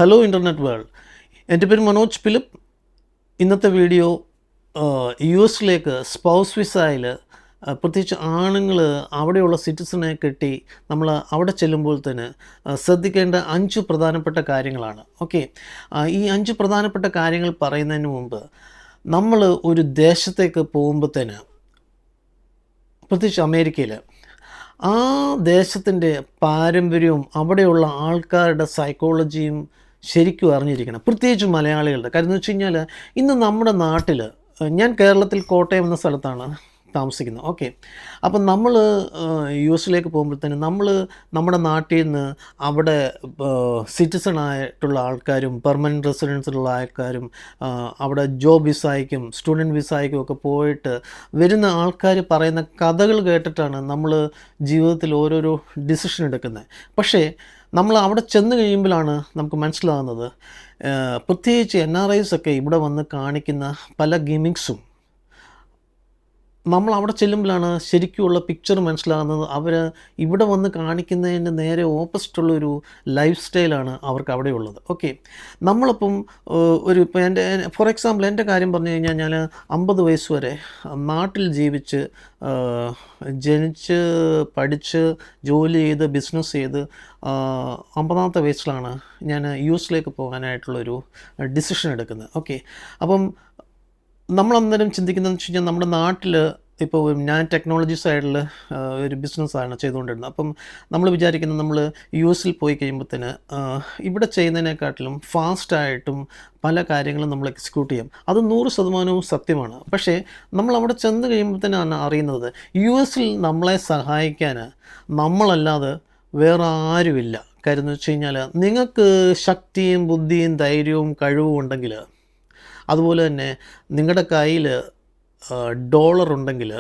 Hello internet world, എൻ്റെ പേര് Manoj Philip. ഇന്നത്തെ വീഡിയോ യു എസിലേക്ക് സ്പൗസ് വിസയിൽ പ്രത്യേകിച്ച് ആണുങ്ങൾ അവിടെയുള്ള സിറ്റിസനെ കെട്ടി നമ്മൾ അവിടെ ചെല്ലുമ്പോൾ തന്നെ ശ്രദ്ധിക്കേണ്ട 5 പ്രധാനപ്പെട്ട കാര്യങ്ങളാണ്. ഓക്കെ, ഈ 5 പ്രധാനപ്പെട്ട കാര്യങ്ങൾ പറയുന്നതിന് മുമ്പ് നമ്മൾ ഒരു ദേശത്തേക്ക് പോകുമ്പോൾ തന്നെ, പ്രത്യേകിച്ച് അമേരിക്കയിൽ, ആ ദേശത്തിൻ്റെ പാരമ്പര്യവും അവിടെയുള്ള ആൾക്കാരുടെ സൈക്കോളജിയും ശരിക്കും അറിഞ്ഞിരിക്കണം, പ്രത്യേകിച്ച് മലയാളികളുടെ കാര്യം എന്ന് വെച്ച് കഴിഞ്ഞാൽ ഇന്ന് നമ്മുടെ നാട്ടിൽ, ഞാൻ കേരളത്തിൽ കോട്ടയം എന്ന സ്ഥലത്താണ് താമസിക്കുന്നത്. ഓക്കെ, അപ്പം നമ്മൾ യു എസിലേക്ക് പോകുമ്പോഴത്തേനും നമ്മൾ നമ്മുടെ നാട്ടിൽ നിന്ന് അവിടെ സിറ്റിസണായിട്ടുള്ള ആൾക്കാരും പെർമനൻറ്റ് റെസിഡൻസിലുള്ള ആൾക്കാരും അവിടെ ജോബ് വിസായ്ക്കും സ്റ്റുഡൻറ്റ് വിസായ്ക്കും ഒക്കെ പോയിട്ട് വരുന്ന ആൾക്കാർ പറയുന്ന കഥകൾ കേട്ടിട്ടാണ് നമ്മൾ ജീവിതത്തിൽ ഓരോരോ ഡിസിഷൻ എടുക്കുന്നത്. പക്ഷേ നമ്മൾ അവിടെ ചെന്ന് കഴിയുമ്പോഴാണ് നമുക്ക് മനസ്സിലാകുന്നത്, പ്രത്യേകിച്ച് NRIs ഒക്കെ ഇവിടെ വന്ന് കാണിക്കുന്ന പല ഗിമിക്സും നമ്മൾ അവിടെ ചെല്ലുമ്പോഴാണ് ശരിക്കുമുള്ള പിക്ചർ മനസ്സിലാകുന്നത്. അവർ ഇവിടെ വന്ന് കാണിക്കുന്നതിന് നേരെ ഓപ്പോസിറ്റുള്ളൊരു ലൈഫ് സ്റ്റൈലാണ് അവർക്ക് അവിടെ ഉള്ളത്. ഓക്കെ, നമ്മളിപ്പം ഇപ്പോൾ ഫോർ എക്സാമ്പിൾ എൻ്റെ കാര്യം പറഞ്ഞു കഴിഞ്ഞാൽ, ഞാൻ 50 വയസ്സ് വരെ നാട്ടിൽ ജീവിച്ച് ജനിച്ച് പഠിച്ച് ജോലി ചെയ്ത് ബിസിനസ് ചെയ്ത് 50ാമത്തെ വയസ്സിലാണ് ഞാൻ യു എസിലേക്ക് പോകാനായിട്ടുള്ളൊരു ഡിസിഷൻ എടുക്കുന്നത്. ഓക്കെ, അപ്പം നമ്മളന്നേരം ചിന്തിക്കുന്നതെന്ന് വെച്ച് കഴിഞ്ഞാൽ, നമ്മുടെ നാട്ടിൽ ഇപ്പോൾ ഞാൻ ടെക്നോളജി സൈഡിൽ ഒരു ബിസിനസ്സാണ് ചെയ്തുകൊണ്ടിരുന്നത്. അപ്പം നമ്മൾ വിചാരിക്കുന്നത് നമ്മൾ യു എസിൽ പോയി കഴിയുമ്പോഴത്തേന് ഇവിടെ ചെയ്യുന്നതിനെക്കാട്ടിലും ഫാസ്റ്റായിട്ടും പല കാര്യങ്ങളും നമ്മൾ എക്സിക്യൂട്ട് ചെയ്യും. അത് 100% സത്യമാണ്. പക്ഷേ നമ്മൾ അവിടെ ചെന്ന് കഴിയുമ്പോഴത്തേനാണ് അറിയുന്നത്, യു എസിൽ നമ്മളെ സഹായിക്കാൻ നമ്മളല്ലാതെ വേറെ ആരുമില്ല. കാര്യം എന്ന് വെച്ച് കഴിഞ്ഞാൽ, നിങ്ങൾക്ക് ശക്തിയും ബുദ്ധിയും ധൈര്യവും കഴിവും ഉണ്ടെങ്കിൽ, അതുപോലെ തന്നെ നിങ്ങളുടെ കയ്യിൽ ഡോളർ ഉണ്ടെങ്കിൽ,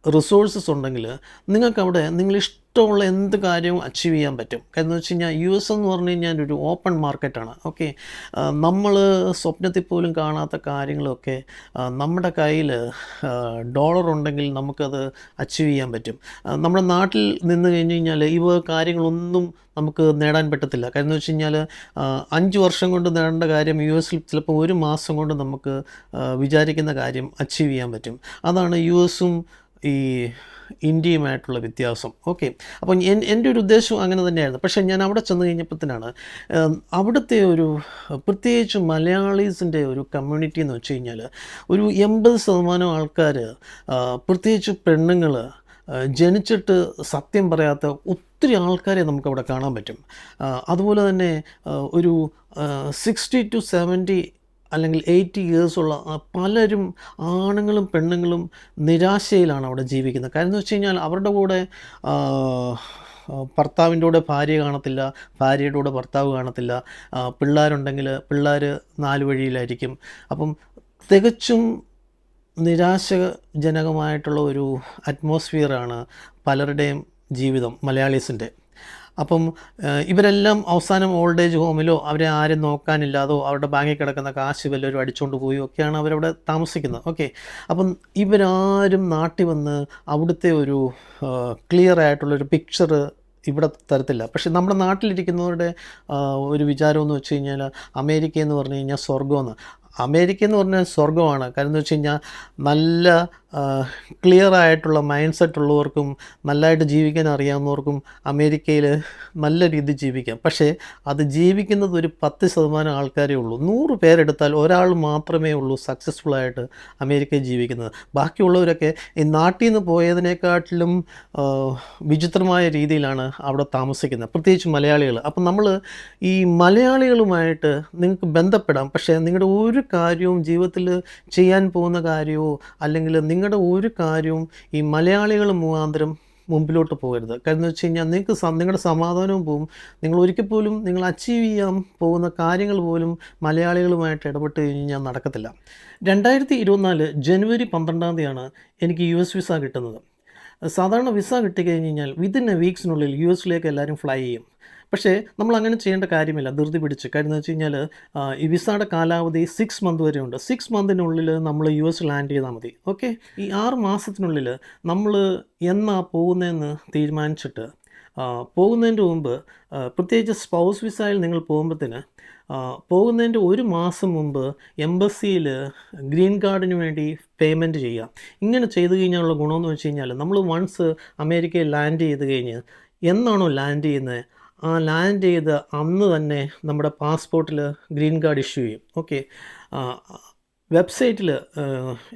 റിസോഴ്സസ് ഉണ്ടെങ്കിൽ, നിങ്ങൾക്കവിടെ നിങ്ങളിഷ്ടമുള്ള എന്ത് കാര്യവും അച്ചീവ് ചെയ്യാൻ പറ്റും. കാരണം എന്ന് വെച്ച് കഴിഞ്ഞാൽ യു എസ് എന്ന് പറഞ്ഞു കഴിഞ്ഞാൽ ഒരു ഓപ്പൺ മാർക്കറ്റാണ്. ഓക്കെ, നമ്മൾ സ്വപ്നത്തിൽ പോലും കാണാത്ത കാര്യങ്ങളൊക്കെ നമ്മുടെ കയ്യിൽ ഡോളർ ഉണ്ടെങ്കിൽ നമുക്കത് അച്ചീവ് ചെയ്യാൻ പറ്റും. നമ്മുടെ നാട്ടിൽ നിന്ന് കഴിഞ്ഞ് കഴിഞ്ഞാൽ ഇവ കാര്യങ്ങളൊന്നും നമുക്ക് നേടാൻ പറ്റത്തില്ല. കാര്യം എന്ന് വെച്ച് കഴിഞ്ഞാൽ 5 വർഷം കൊണ്ട് നേടേണ്ട കാര്യം യു എസിൽ ചിലപ്പോൾ 1 മാസം കൊണ്ട് നമുക്ക് വിചാരിക്കുന്ന കാര്യം അച്ചീവ് ചെയ്യാൻ പറ്റും. അതാണ് യു എസും ഈ ഇന്ത്യയുമായിട്ടുള്ള വ്യത്യാസം. ഓക്കെ, അപ്പം എൻ്റെ ഒരു ഉദ്ദേശം അങ്ങനെ തന്നെയായിരുന്നു. പക്ഷേ ഞാൻ അവിടെ ചെന്ന് കഴിഞ്ഞപ്പോഴത്തേനാണ് അവിടുത്തെ ഒരു പ്രത്യേകിച്ച് മലയാളീസിൻ്റെ ഒരു കമ്മ്യൂണിറ്റി എന്ന് വെച്ച് കഴിഞ്ഞാൽ, ഒരു 80% ആൾക്കാർ, പ്രത്യേകിച്ച് പെണ്ണുങ്ങൾ, ജനിച്ചിട്ട് സത്യം പറയാത്ത ഒത്തിരി ആൾക്കാരെ നമുക്കവിടെ കാണാൻ പറ്റും. അതുപോലെ തന്നെ ഒരു 60 to 70 അല്ലെങ്കിൽ 80 ഇയേഴ്സുള്ള പലരും, ആണുങ്ങളും പെണ്ണുങ്ങളും നിരാശയിലാണ് അവിടെ ജീവിക്കുന്നത്. കാര്യം എന്ന് വെച്ച് കഴിഞ്ഞാൽ, അവരുടെ കൂടെ ഭർത്താവിൻ്റെ കൂടെ ഭാര്യ കാണത്തില്ല, ഭാര്യയുടെ കൂടെ ഭർത്താവ് കാണത്തില്ല, പിള്ളേരുണ്ടെങ്കിൽ പിള്ളേർ 4 വഴിയിലായിരിക്കും. അപ്പം തികച്ചും നിരാശജനകമായിട്ടുള്ള ഒരു അറ്റ്മോസ്ഫിയറാണ് പലരുടെയും ജീവിതം, മലയാളീസിൻ്റെ. അപ്പം ഇവരെല്ലാം അവസാനം ഓൾഡ് ഏജ് ഹോമിലോ അവരെ ആരും നോക്കാനില്ലാതോ അവരുടെ ബാങ്കിൽ കിടക്കുന്ന കാശ് വല്ലവരും അടിച്ചുകൊണ്ട് പോയോ ഒക്കെയാണ് അവരവിടെ താമസിക്കുന്നത്. ഓക്കെ, അപ്പം ഇവരാരും നാട്ടിൽ വന്ന് അവിടുത്തെ ഒരു ക്ലിയർ ആയിട്ടുള്ളൊരു പിക്ചർ ഇവിടെ തരത്തില്ല. പക്ഷെ നമ്മുടെ നാട്ടിലിരിക്കുന്നവരുടെ ഒരു വിചാരമെന്ന് വെച്ച് കഴിഞ്ഞാൽ, അമേരിക്ക എന്ന് പറഞ്ഞു കഴിഞ്ഞാൽ സ്വർഗമെന്ന്. അമേരിക്ക എന്ന് പറഞ്ഞാൽ സ്വർഗമാണ്. കാര്യം എന്ന് വെച്ച് കഴിഞ്ഞാൽ, നല്ല ക്ലിയർ ആയിട്ടുള്ള മൈൻഡ് സെറ്റ് ഉള്ളവർക്കും നല്ലതായിട്ട് ജീവിക്കാൻ അറിയാവുന്നവർക്കും അമേരിക്കയിൽ നല്ല രീതിയിൽ ജീവിക്കാം. പക്ഷേ അത് ജീവിക്കുന്നത് ഒരു 10% ആൾക്കാരേ ഉള്ളൂ. 100 പേരെടുത്താൽ ഒരാൾ മാത്രമേ ഉള്ളൂ സക്സസ്ഫുള്ളായിട്ട് അമേരിക്കയിൽ ജീവിക്കുന്നത്. ബാക്കിയുള്ളവരൊക്കെ ഈ നാട്ടിൽ നിന്ന് പോയതിനേക്കാട്ടിലും വിചിത്രമായ രീതിയിലാണ് അവിടെ താമസിക്കുന്നത്, പ്രത്യേകിച്ച് മലയാളികൾ. അപ്പം നമ്മൾ ഈ മലയാളികളുമായിട്ട് നിങ്ങൾക്ക് ബന്ധപ്പെടാം. പക്ഷേ നിങ്ങളുടെ ഒരു കാര്യവും ജീവിതത്തിൽ ചെയ്യാൻ പോകുന്ന കാര്യമോ അല്ലെങ്കിൽ നിങ്ങളുടെ ഒരു കാര്യവും ഈ മലയാളികൾ മുഖാന്തരം മുമ്പിലോട്ട് പോകരുത്. കാര്യം എന്ന് വെച്ച് കഴിഞ്ഞാൽ, നിങ്ങൾക്ക് നിങ്ങളുടെ സമാധാനവും പോവും. നിങ്ങൾ ഒരിക്കൽ പോലും നിങ്ങൾ അച്ചീവ് ചെയ്യാൻ പോകുന്ന കാര്യങ്ങൾ പോലും മലയാളികളുമായിട്ട് ഇടപെട്ട് കഴിഞ്ഞാൽ നടക്കത്തില്ല. 2024 ജനുവരി 12 എനിക്ക് US വിസ കിട്ടുന്നത്. സാധാരണ വിസ കിട്ടിക്കഴിഞ്ഞ് കഴിഞ്ഞാൽ വിതിൻ എ വീക്സിനുള്ളിൽ യു എസിലേക്ക് എല്ലാവരും ഫ്ലൈ ചെയ്യും. പക്ഷേ നമ്മൾ അങ്ങനെ ചെയ്യേണ്ട കാര്യമില്ല, ധൃതി പിടിച്ച്. കാര്യം എന്ന് വെച്ച് കഴിഞ്ഞാൽ, ഈ വിസയുടെ കാലാവധി 6 മന്ത് വരെ ഉണ്ട്. 6 മന്തിനുള്ളിൽ നമ്മൾ യു എസ് ലാൻഡ് ചെയ്താൽ മതി. ഓക്കെ, ഈ 6 മാസത്തിനുള്ളിൽ നമ്മൾ എന്നാ പോകുന്നതെന്ന് തീരുമാനിച്ചിട്ട് പോകുന്നതിൻ്റെ മുമ്പ് പ്രത്യേകിച്ച് സ്പൗസ് വിസയിൽ നിങ്ങൾ പോകുമ്പോഴത്തേന് പോകുന്നതിൻ്റെ ഒരു മാസം മുമ്പ് എംബസിയിൽ ഗ്രീൻ കാർഡിന് വേണ്ടി പേയ്മെൻറ്റ് ചെയ്യുക. ഇങ്ങനെ ചെയ്ത് കഴിഞ്ഞാലുള്ള ഗുണമെന്ന് വെച്ച് കഴിഞ്ഞാൽ നമ്മൾ വൺസ് അമേരിക്കയിൽ ലാൻഡ് ചെയ്ത് കഴിഞ്ഞ് എന്നാണോ ലാൻഡ് ചെയ്യുന്നത് ആ ലാൻഡ് ചെയ്ത് അന്ന് തന്നെ നമ്മുടെ പാസ്പോർട്ടിൽ ഗ്രീൻ കാർഡ് ഇഷ്യൂ ചെയ്യും. ഓക്കെ, വെബ്സൈറ്റിൽ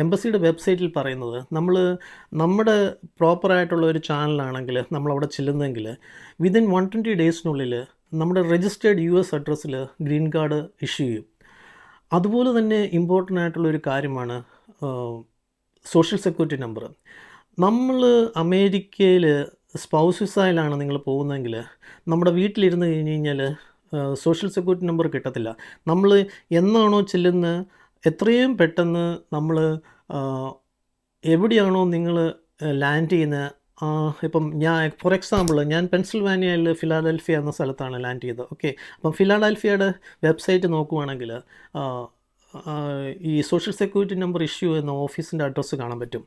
എംബസിയുടെ വെബ്സൈറ്റിൽ പറയുന്നത് നമ്മുടെ പ്രോപ്പറായിട്ടുള്ള ഒരു ചാനലാണെങ്കിൽ നമ്മളവിടെ ചെല്ലുന്നെങ്കിൽ വിതിൻ 120 ഡേയ്സിനുള്ളിൽ നമ്മുടെ രജിസ്റ്റേർഡ് US അഡ്രസ്സിൽ ഗ്രീൻ കാർഡ് ഇഷ്യൂ ചെയ്യും. അതുപോലെ തന്നെ ഇമ്പോർട്ടൻ്റ് ആയിട്ടുള്ളൊരു കാര്യമാണ് സോഷ്യൽ സെക്യൂരിറ്റി നമ്പർ. നമ്മൾ അമേരിക്കയിൽ സ്പൗസ് വിസയിലാണ് നിങ്ങൾ പോകുന്നതെങ്കിൽ നമ്മുടെ വീട്ടിലിരുന്ന് കഴിഞ്ഞ് കഴിഞ്ഞാൽ സോഷ്യൽ സെക്യൂരിറ്റി നമ്പർ കിട്ടത്തില്ല. നമ്മൾ എന്നാണോ ചെല്ലുന്നത് എത്രയും പെട്ടെന്ന് നമ്മൾ എവിടെയാണോ നിങ്ങൾ ലാൻഡ് ചെയ്യുന്നത്, ഇപ്പം ഫോർ എക്സാമ്പിൾ ഞാൻ പെൻസിൽവാനിയയിൽ ഫിലാഡൽഫിയ എന്ന സ്ഥലത്താണ് ലാൻഡ് ചെയ്തത്. ഓക്കെ, അപ്പം ഫിലാഡൽഫിയയുടെ വെബ്സൈറ്റ് നോക്കുവാണെങ്കിൽ ഈ സോഷ്യൽ സെക്യൂരിറ്റി നമ്പർ ഇഷ്യൂ എന്ന ഓഫീസിൻ്റെ അഡ്രസ്സ് കാണാൻ പറ്റും.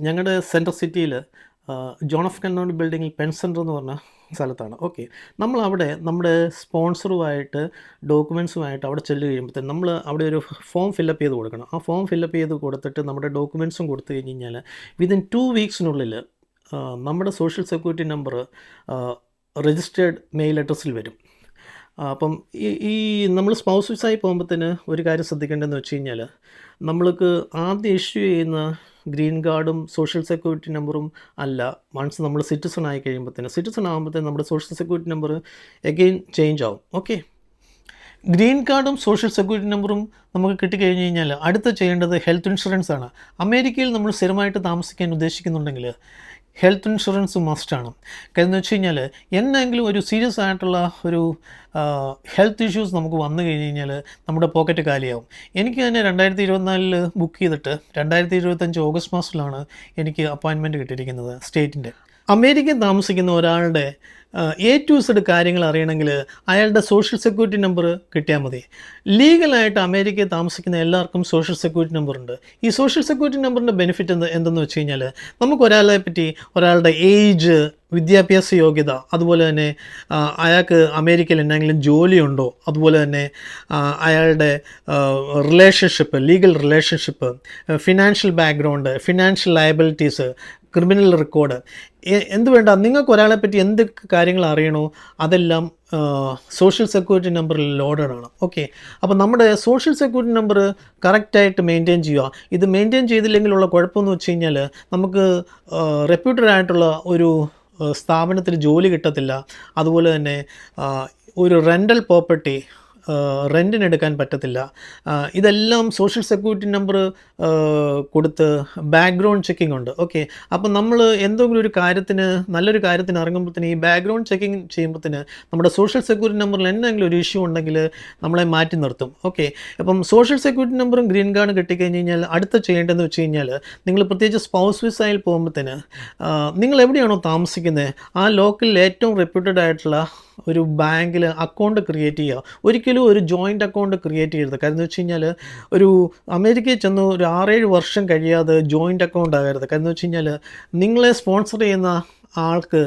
ഞങ്ങളുടെ സെൻട്രൽ സിറ്റിയിൽ ജോൺ എഫ് കെന്നോഡി ബിൽഡിങ്ങിൽ പെൻ സെൻറ്റർ എന്ന് പറഞ്ഞ സ്ഥലത്താണ്. ഓക്കെ, നമ്മളവിടെ നമ്മുടെ സ്പോൺസറുമായിട്ട് ഡോക്യുമെൻസുമായിട്ട് അവിടെ ചെല്ല് കഴിയുമ്പോഴത്തേന് നമ്മൾ അവിടെ ഒരു ഫോം ഫില്ലപ്പ് ചെയ്ത് കൊടുക്കണം. ആ ഫോം ഫില്ലപ്പ് ചെയ്ത് കൊടുത്തിട്ട് നമ്മുടെ ഡോക്യുമെൻസും കൊടുത്തു കഴിഞ്ഞ് കഴിഞ്ഞാൽ വിതിൻ 2 വീക്സിനുള്ളിൽ നമ്മുടെ social security number registered mail അഡ്രസ്സിൽ വരും. അപ്പം ഈ നമ്മൾ സ്പൗസ് വിസയിൽ പോകുമ്പോഴത്തേന് ഒരു കാര്യം ശ്രദ്ധിക്കേണ്ടതെന്ന് വെച്ച് കഴിഞ്ഞാൽ നമ്മൾക്ക് ആദ്യം ഇഷ്യൂ ചെയ്യുന്ന ഗ്രീൻ കാർഡും സോഷ്യൽ സെക്യൂരിറ്റി നമ്പറും അല്ല. വൺസ് നമ്മൾ സിറ്റിസൺ ആയി ആകുമ്പോഴത്തേന് നമ്മുടെ social security number again change ആവും. ഓക്കെ, ഗ്രീൻ കാർഡും സോഷ്യൽ സെക്യൂരിറ്റി നമ്പറും നമുക്ക് കിട്ടിക്കഴിഞ്ഞ് കഴിഞ്ഞാൽ അടുത്ത് ചെയ്യേണ്ടത് ഹെൽത്ത് ഇൻഷുറൻസ് ആണ്. അമേരിക്കയിൽ നമ്മൾ സ്ഥിരമായിട്ട് താമസിക്കാൻ ഉദ്ദേശിക്കുന്നുണ്ടെങ്കിൽ ഹെൽത്ത് ഇൻഷുറൻസ് മസ്റ്റാണ്. കാര്യം എന്ന് വെച്ച് കഴിഞ്ഞാൽ എന്നെങ്കിലും ഒരു സീരിയസ് ആയിട്ടുള്ള ഒരു ഹെൽത്ത് ഇഷ്യൂസ് നമുക്ക് വന്നു കഴിഞ്ഞ് കഴിഞ്ഞാൽ നമ്മുടെ പോക്കറ്റ് കാലിയാവും. എനിക്ക് തന്നെ 2024 ബുക്ക് ചെയ്തിട്ട് 2025 ഓഗസ്റ്റ് മാസത്തിലാണ് എനിക്ക് അപ്പോയിൻമെൻറ്റ് കിട്ടിയിരിക്കുന്നത് സ്റ്റേറ്റിൻ്റെ. അമേരിക്കയിൽ താമസിക്കുന്ന ഒരാളുടെ A to Z കാര്യങ്ങൾ അറിയണമെങ്കിൽ അയാളുടെ സോഷ്യൽ സെക്യൂരിറ്റി നമ്പർ കിട്ടിയാൽ മതി. ലീഗലായിട്ട് അമേരിക്കയിൽ താമസിക്കുന്ന എല്ലാവർക്കും സോഷ്യൽ സെക്യൂരിറ്റി നമ്പർ ഉണ്ട്. ഈ സോഷ്യൽ സെക്യൂരിറ്റി നമ്പറിൻ്റെ ബെനിഫിറ്റ് എന്തെന്ന് വെച്ച് കഴിഞ്ഞാൽ നമുക്ക് ഒരാളെ പറ്റി ഒരാളുടെ ഏജ്, വിദ്യാഭ്യാസ യോഗ്യത, അതുപോലെ തന്നെ അയാൾക്ക് അമേരിക്കയിൽ എന്തെങ്കിലും ജോലിയുണ്ടോ, അതുപോലെ തന്നെ അയാളുടെ relationship, legal relationship, financial background, financial liabilities, criminal record, എന്ത് വേണ്ട നിങ്ങൾക്ക് ഒരാളെ പറ്റി എന്ത് കാര്യങ്ങൾ അറിയണോ അതെല്ലാം സോഷ്യൽ സെക്യൂരിറ്റി നമ്പറിൽ ലോഡഡ് ആണ്. ഓക്കെ, അപ്പോൾ നമ്മുടെ സോഷ്യൽ സെക്യൂരിറ്റി നമ്പർ കറക്റ്റായിട്ട് മെയിൻറ്റെയിൻ ചെയ്യുക. ഇത് മെയിൻറ്റെയിൻ ചെയ്തില്ലെങ്കിലുള്ള കുഴപ്പമെന്ന് വെച്ച് കഴിഞ്ഞാൽ നമുക്ക് റെപ്യൂട്ടഡ് ആയിട്ടുള്ള ഒരു സ്ഥാപനത്തിൽ ജോലി കിട്ടത്തില്ല. അതുപോലെ തന്നെ ഒരു റെൻ്റൽ പ്രോപ്പർട്ടി റെൻറ്റിനെടുക്കാൻ പറ്റത്തില്ല. ഇതെല്ലാം സോഷ്യൽ സെക്യൂരിറ്റി നമ്പർ കൊടുത്ത് ബാക്ക്ഗ്രൗണ്ട് ചെക്കിംഗ് ഉണ്ട്. ഓക്കെ, അപ്പം നമ്മൾ എന്തെങ്കിലും ഒരു കാര്യത്തിന് നല്ലൊരു കാര്യത്തിന് ഇറങ്ങുമ്പോഴത്തേന് ഈ ബാക്ക്ഗ്രൗണ്ട് ചെക്കിങ് ചെയ്യുമ്പോഴത്തേന് നമ്മുടെ സോഷ്യൽ സെക്യൂരിറ്റി നമ്പറിൽ എന്തെങ്കിലും ഒരു ഇഷ്യൂ ഉണ്ടെങ്കിൽ നമ്മളെ മാറ്റി നിർത്തും. ഓക്കെ, അപ്പം സോഷ്യൽ സെക്യൂരിറ്റി നമ്പറും ഗ്രീൻ കാർഡും കിട്ടിക്കഴിഞ്ഞ് കഴിഞ്ഞാൽ അടുത്ത ചെയ്യേണ്ടതെന്ന് വെച്ച് കഴിഞ്ഞാൽ നിങ്ങൾ പ്രത്യേകിച്ച് സ്പൗസ് വിസയിൽ പോകുമ്പോഴത്തേന് നിങ്ങൾ എവിടെയാണോ താമസിക്കുന്നത് ആ ലോക്കലിൽ ഏറ്റവും റെപ്യൂട്ടഡ് ആയിട്ടുള്ള ഒരു ബാങ്കിൽ അക്കൗണ്ട് ക്രിയേറ്റ് ചെയ്യുക. ഒരിക്കലും ഒരു ജോയിൻ്റ് അക്കൗണ്ട് ക്രിയേറ്റ് ചെയ്യരുത്. കാര്യം എന്ന് വെച്ച് കഴിഞ്ഞാൽ ഒരു അമേരിക്കയിൽ ചെന്ന് ഒരു 6-7 വർഷം കഴിയാതെ ജോയിൻ്റ് അക്കൗണ്ട് ആകരുത്. കാര്യം എന്ന് വെച്ച് കഴിഞ്ഞാൽ നിങ്ങളെ സ്പോൺസർ ചെയ്യുന്ന ആൾക്ക്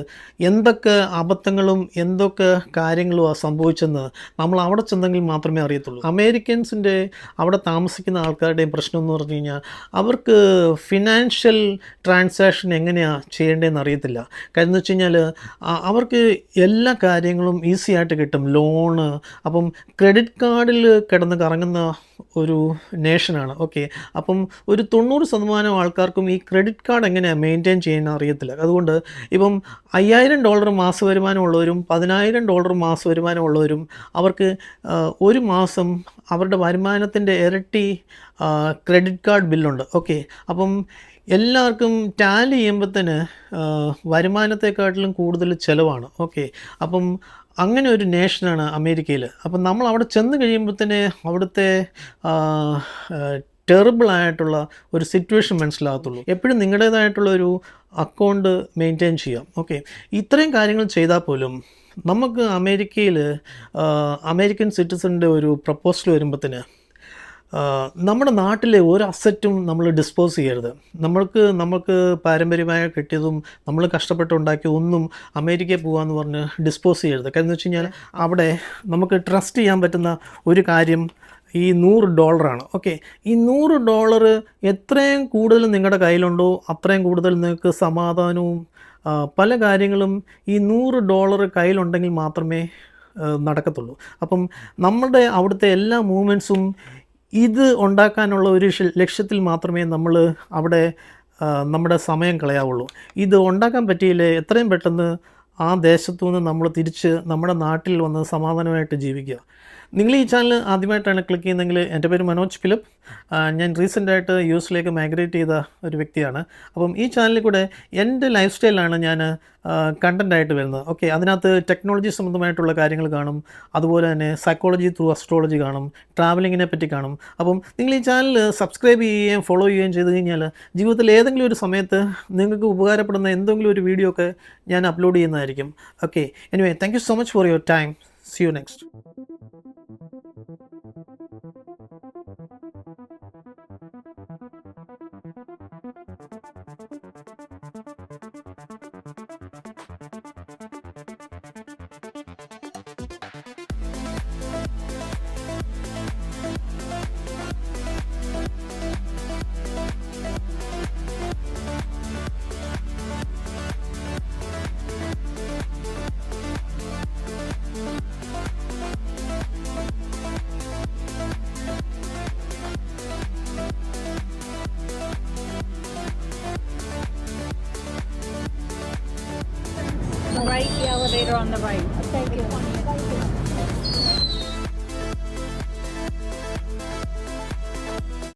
എന്തൊക്കെ അബദ്ധങ്ങളും എന്തൊക്കെ കാര്യങ്ങളും സംഭവിച്ചെന്ന് നമ്മൾ അവിടെ ചെന്നെങ്കിൽ മാത്രമേ അറിയത്തുള്ളൂ. അമേരിക്കൻസിൻ്റെ അവിടെ താമസിക്കുന്ന ആൾക്കാരുടെയും പ്രശ്നം എന്ന് പറഞ്ഞു കഴിഞ്ഞാൽ അവർക്ക് ഫിനാൻഷ്യൽ ട്രാൻസാക്ഷൻ എങ്ങനെയാണ് ചെയ്യേണ്ടതെന്ന് അറിയത്തില്ല. കാര്യം എന്ന് വെച്ച് കഴിഞ്ഞാൽ അവർക്ക് എല്ലാ കാര്യങ്ങളും ഈസി ആയിട്ട് കിട്ടും, ലോണ്. അപ്പം ക്രെഡിറ്റ് കാർഡിൽ കിടന്ന് കറങ്ങുന്ന ഒരു നേഷനാണ്. ഓക്കെ, അപ്പം ഒരു 90% ആൾക്കാർക്കും ഈ ക്രെഡിറ്റ് കാർഡ് എങ്ങനെയാണ് മെയിൻറ്റെയിൻ ചെയ്യാൻ അറിയത്തില്ല. അതുകൊണ്ട് ഇപ്പം $5000 മാസ വരുമാനമുള്ളവരും $10000 മാസ വരുമാനമുള്ളവരും അവർക്ക് ഒരു മാസം അവരുടെ വരുമാനത്തിൻ്റെ ഇരട്ടി ക്രെഡിറ്റ് കാർഡ് ബില്ലുണ്ട്. ഓക്കെ, അപ്പം എല്ലാവർക്കും ടാലി ചെയ്യുമ്പോഴത്തേന് വരുമാനത്തെക്കാട്ടിലും കൂടുതൽ ചിലവാണ്. ഓക്കെ, അപ്പം അങ്ങനെ ഒരു നേഷനാണ് അമേരിക്കയിൽ. അപ്പം നമ്മൾ അവിടെ ചെന്ന് കഴിയുമ്പോഴത്തേന് അവിടുത്തെ ടെറിബിളായിട്ടുള്ള ഒരു സിറ്റുവേഷൻ മനസ്സിലാകത്തുള്ളൂ. എപ്പോഴും നിങ്ങളുടേതായിട്ടുള്ള ഒരു അക്കൗണ്ട് മെയിൻറ്റെയിൻ ചെയ്യാം. ഓക്കെ, ഇത്രയും കാര്യങ്ങൾ ചെയ്താൽ പോലും നമുക്ക് അമേരിക്കയിൽ അമേരിക്കൻ സിറ്റിസൻ്റെ ഒരു പ്രപ്പോസൽ വരുമ്പോഴത്തേന് നമ്മുടെ നാട്ടിലെ ഒരു അസറ്റും നമ്മൾ ഡിസ്പോസ് ചെയ്യരുത്. നമുക്ക് പാരമ്പര്യമായി കിട്ടിയതും നമ്മൾ കഷ്ടപ്പെട്ടുണ്ടാക്കിയ ഒന്നും അമേരിക്കയിൽ പോകാമെന്ന് പറഞ്ഞ് ഡിസ്പോസ് ചെയ്യരുത്. കാരണം എന്ന് വെച്ച് കഴിഞ്ഞാൽ അവിടെ നമുക്ക് ട്രസ്റ്റ് ചെയ്യാൻ പറ്റുന്ന ഒരു കാര്യം ഈ $100 ഓക്കെ. ഈ $100 എത്രയും കൂടുതൽ നിങ്ങളുടെ കയ്യിലുണ്ടോ അത്രയും കൂടുതൽ നിങ്ങൾക്ക് സമാധാനവും പല കാര്യങ്ങളും ഈ $100 കയ്യിലുണ്ടെങ്കിൽ മാത്രമേ നടക്കത്തുള്ളൂ. അപ്പം നമ്മുടെ അവിടുത്തെ എല്ലാ മൂവ്മെൻറ്റ്സും ഇത് ഉണ്ടാക്കാനുള്ള ഒരു ലക്ഷ്യത്തിൽ മാത്രമേ നമ്മൾ അവിടെ നമ്മുടെ സമയം കളയാവുള്ളൂ. ഇത് ഉണ്ടാക്കാൻ പറ്റിയില്ലേ എത്രയും പെട്ടെന്ന് ആ ദേശത്തു നിന്ന് നമ്മൾ തിരിച്ച് നമ്മുടെ നാട്ടിൽ വന്ന് സമാധാനമായിട്ട് ജീവിക്കുക. നിങ്ങൾ ഈ ചാനൽ ആദ്യമായിട്ടാണ് ക്ലിക്ക് ചെയ്യുന്നതെങ്കിൽ, എൻ്റെ പേര് മനോജ് ഫിലിപ്പ്. ഞാൻ റീസെൻ്റായിട്ട് യുഎസിലേക്ക് മൈഗ്രേറ്റ് ചെയ്ത ഒരു വ്യക്തിയാണ്. അപ്പം ഈ ചാനലിൽ കൂടെ എൻ്റെ ലൈഫ് സ്റ്റൈലാണ് ഞാൻ കണ്ടൻ്റായിട്ട് വരുന്നത്. ഓക്കെ, അതിനകത്ത് ടെക്നോളജി സംബന്ധമായിട്ടുള്ള കാര്യങ്ങൾ കാണും, അതുപോലെ തന്നെ സൈക്കോളജി ത്രൂ അസ്ട്രോളജി കാണും, ട്രാവലിങ്ങിനെ പറ്റി കാണും. അപ്പം നിങ്ങൾ ഈ ചാനൽ സബ്സ്ക്രൈബ് ചെയ്യുകയും ഫോളോ ചെയ്യുകയും ചെയ്ത് കഴിഞ്ഞാൽ ജീവിതത്തിൽ ഏതെങ്കിലും ഒരു സമയത്ത് നിങ്ങൾക്ക് ഉപകാരപ്പെടുന്ന എന്തെങ്കിലും ഒരു വീഡിയോ ഒക്കെ ഞാൻ അപ്ലോഡ് ചെയ്യുന്നതായിരിക്കും. Okay, anyway thank you so much for your time. See you next. Right, the elevator on the right. Thank you.